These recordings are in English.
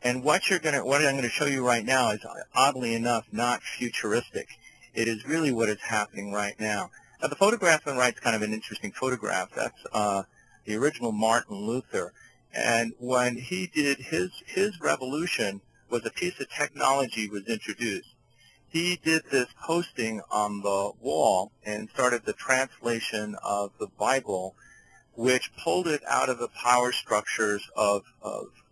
And what I'm going to show you right now is, oddly enough, not futuristic. It is really what is happening right now. Now, the photograph on the right is kind of an interesting photograph. That's the original Martin Luther. And when he did his revolution, was a piece of technology was introduced. He did this posting on the wall and started the translation of the Bible, which pulled it out of the power structures of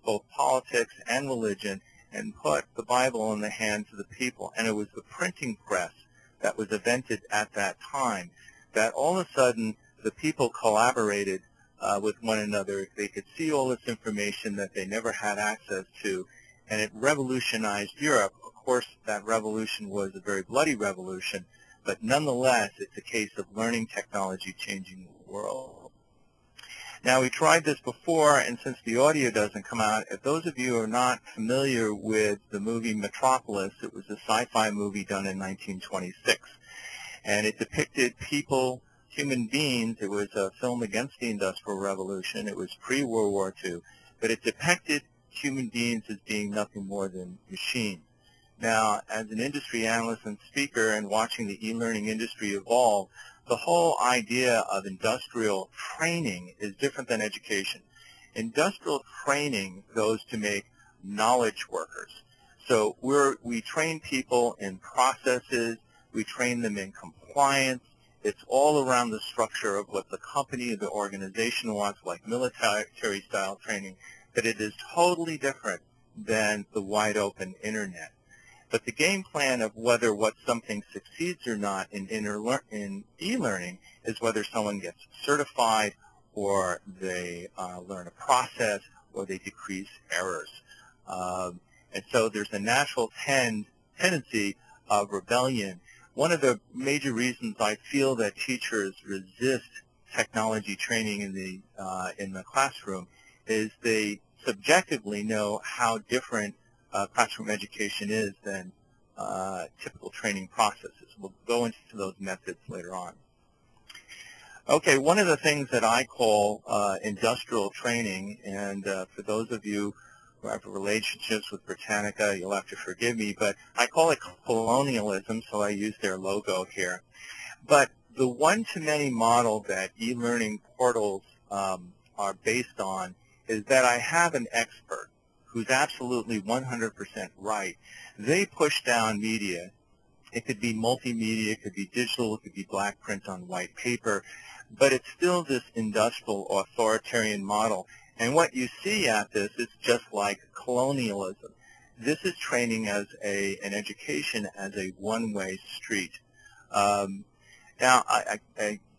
both politics and religion and put the Bible in the hands of the people. And it was the printing press that was invented at that time that all of a sudden the people collaborated with one another. They could see all this information that they never had access to, and it revolutionized Europe. Of course, that revolution was a very bloody revolution, but nonetheless, it's a case of learning technology changing the world. Now, we tried this before, and since the audio doesn't come out, if those of you who are not familiar with the movie Metropolis, it was a sci-fi movie done in 1926, and it depicted people, human beings. It was a film against the Industrial Revolution. It was pre-World War II, but it depicted human beings as being nothing more than machines. Now, as an industry analyst and speaker and watching the e-learning industry evolve, the whole idea of industrial training is different than education. Industrial training goes to make knowledge workers. So we train people in processes, we train them in compliance. It's all around the structure of what the company or the organization wants, like military-style training, but it is totally different than the wide-open Internet. But the game plan of whether something succeeds or not in e-learning is whether someone gets certified or they learn a process or they decrease errors. And so there's a natural tendency of rebellion. One of the major reasons I feel that teachers resist technology training in the classroom is they subjectively know how different classroom education is than typical training processes. We'll go into those methods later on. Okay, one of the things that I call industrial training, and for those of you who have relationships with Britannica, you'll have to forgive me, but I call it colonialism, so I use their logo here. But the one-to-many model that e-learning portals are based on is that I have an expert who's absolutely 100% right. They push down media. It could be multimedia, it could be digital, it could be black print on white paper, but it's still this industrial authoritarian model. And what you see at this is just like colonialism. This is training as an education as a one-way street. Now,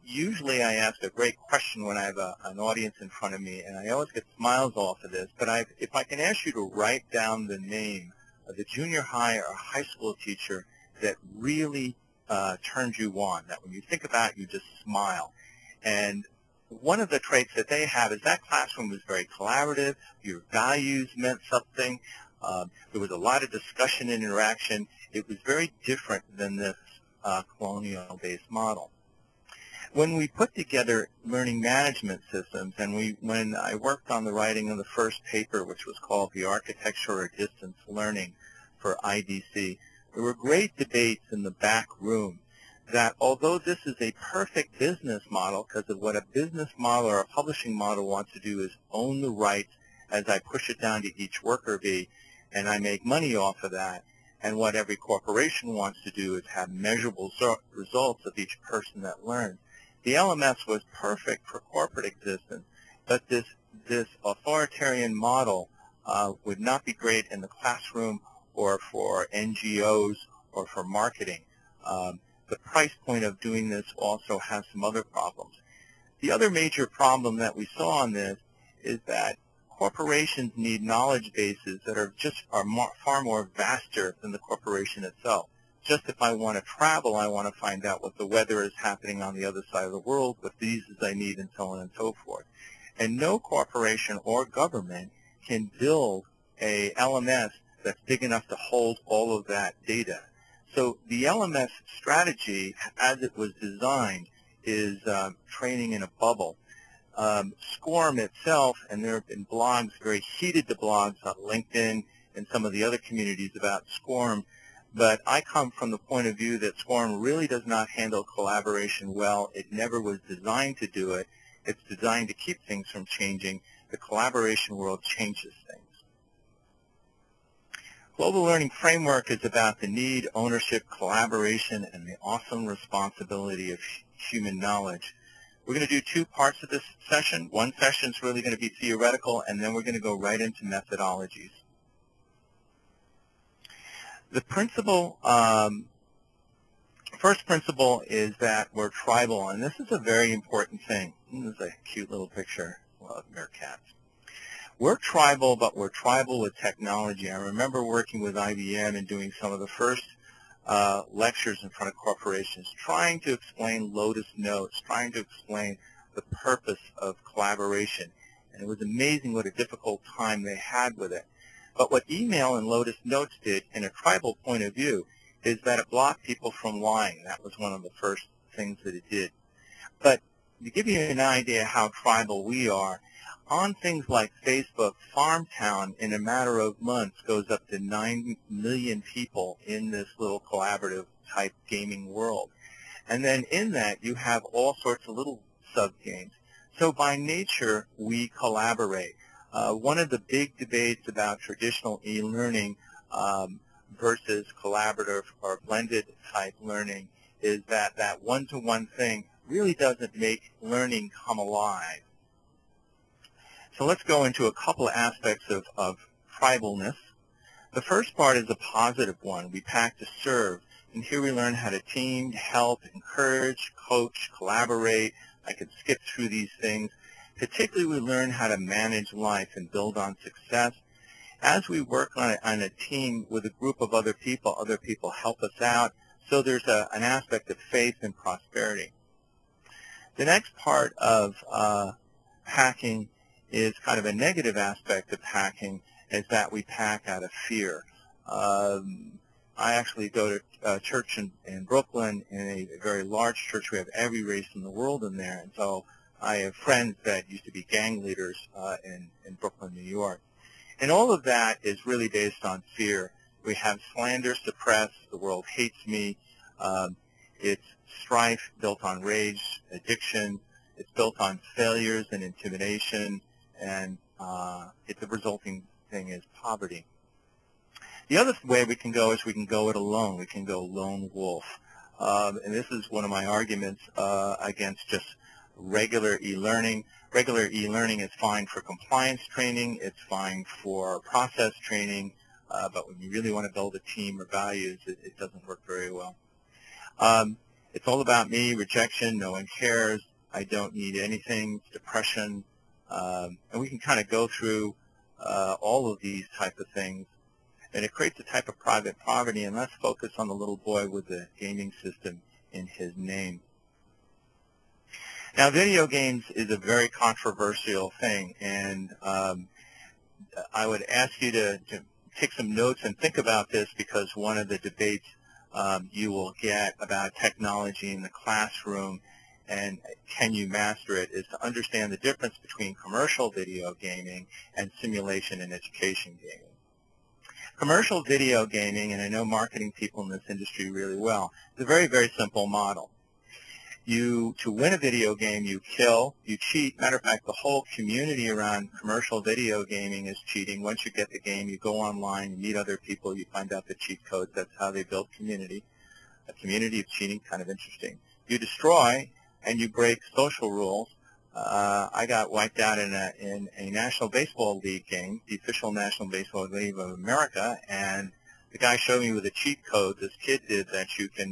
usually I ask a great question when I have an audience in front of me, and I always get smiles off of this, but if I can ask you to write down the name of the junior high or high school teacher that really turned you on, that when you think about it, you just smile. And one of the traits that they have is that classroom was very collaborative, your values meant something, there was a lot of discussion and interaction. It was very different than this colonial-based model. When we put together learning management systems, and when I worked on the writing of the first paper, which was called The Architecture of Distance Learning for IDC, there were great debates in the back room that although this is a perfect business model, because of what a business model or a publishing model wants to do is own the rights as I push it down to each worker bee, and I make money off of that, and what every corporation wants to do is have measurable results of each person that learns. The LMS was perfect for corporate existence, but this authoritarian model would not be great in the classroom or for NGOs or for marketing. The price point of doing this also has some other problems. The other major problem that we saw on this is that corporations need knowledge bases that are far more vaster than the corporation itself. Just if I want to travel, I want to find out what the weather is happening on the other side of the world, what visas I need, and so on and so forth. And no corporation or government can build a LMS that's big enough to hold all of that data. So the LMS strategy, as it was designed, is training in a bubble. SCORM itself, and there have been blogs, very heated blogs on LinkedIn in some of the other communities about SCORM, but I come from the point of view that SCORM really does not handle collaboration well. It never was designed to do it. It's designed to keep things from changing. The collaboration world changes things. Global Learning Framework is about the need, ownership, collaboration, and the awesome responsibility of human knowledge. We're going to do two parts of this session. One session is really going to be theoretical, and then we're going to go right into methodologies. The principle, first principle is that we're tribal, and this is a very important thing. This is a cute little picture of meerkats. We're tribal, but we're tribal with technology. I remember working with IBM and doing some of the first lectures in front of corporations, trying to explain Lotus Notes, trying to explain the purpose of collaboration. And it was amazing what a difficult time they had with it. But what email and Lotus Notes did, in a tribal point of view, is that it blocked people from lying. That was one of the first things that it did. But to give you an idea how tribal we are, on things like Facebook, Farmtown, in a matter of months, goes up to 9 million people in this little collaborative type gaming world. And then in that, you have all sorts of little sub-games. So by nature, we collaborate. One of the big debates about traditional e-learning versus collaborative or blended type learning is that that one-to-one thing really doesn't make learning come alive. So let's go into a couple of aspects of tribalness. The first part is a positive one. We pack to serve. And here we learn how to team, help, encourage, coach, collaborate. I could skip through these things. Particularly, we learn how to manage life and build on success. As we work on a team with a group of other people help us out. So there's an aspect of faith and prosperity. The next part of hacking is kind of a negative aspect of hacking, is that we pack out of fear. I actually go to church in Brooklyn, in a very large church. We have every race in the world in there, and so I have friends that used to be gang leaders in Brooklyn, New York. And all of that is really based on fear. We have slander, suppress, the world hates me. It's strife built on rage, addiction. It's built on failures and intimidation, and the resulting thing is poverty. The other way we can go is we can go it alone. We can go lone wolf. And this is one of my arguments against just regular e-learning. Regular e-learning is fine for compliance training. It's fine for process training. But when you really want to build a team or values, it doesn't work very well. It's all about me, rejection, no one cares, I don't need anything, depression. And we can kind of go through all of these type of things. And it creates a type of private poverty, and let's focus on the little boy with the gaming system in his name. Now, video games is a very controversial thing, and I would ask you to take some notes and think about this, because one of the debates you will get about technology in the classroom and can you master it is to understand the difference between commercial video gaming and simulation and education gaming. Commercial video gaming, and I know marketing people in this industry really well, is a very, very simple model. To win a video game, you kill, you cheat. Matter of fact, the whole community around commercial video gaming is cheating. Once you get the game, you go online, you meet other people, you find out the cheat codes. That's how they build community. A community of cheating, kind of interesting. You destroy, and you break social rules. I got wiped out in a National Baseball League game, the official National Baseball League of America, and the guy showed me with a cheat code, this kid did, that you can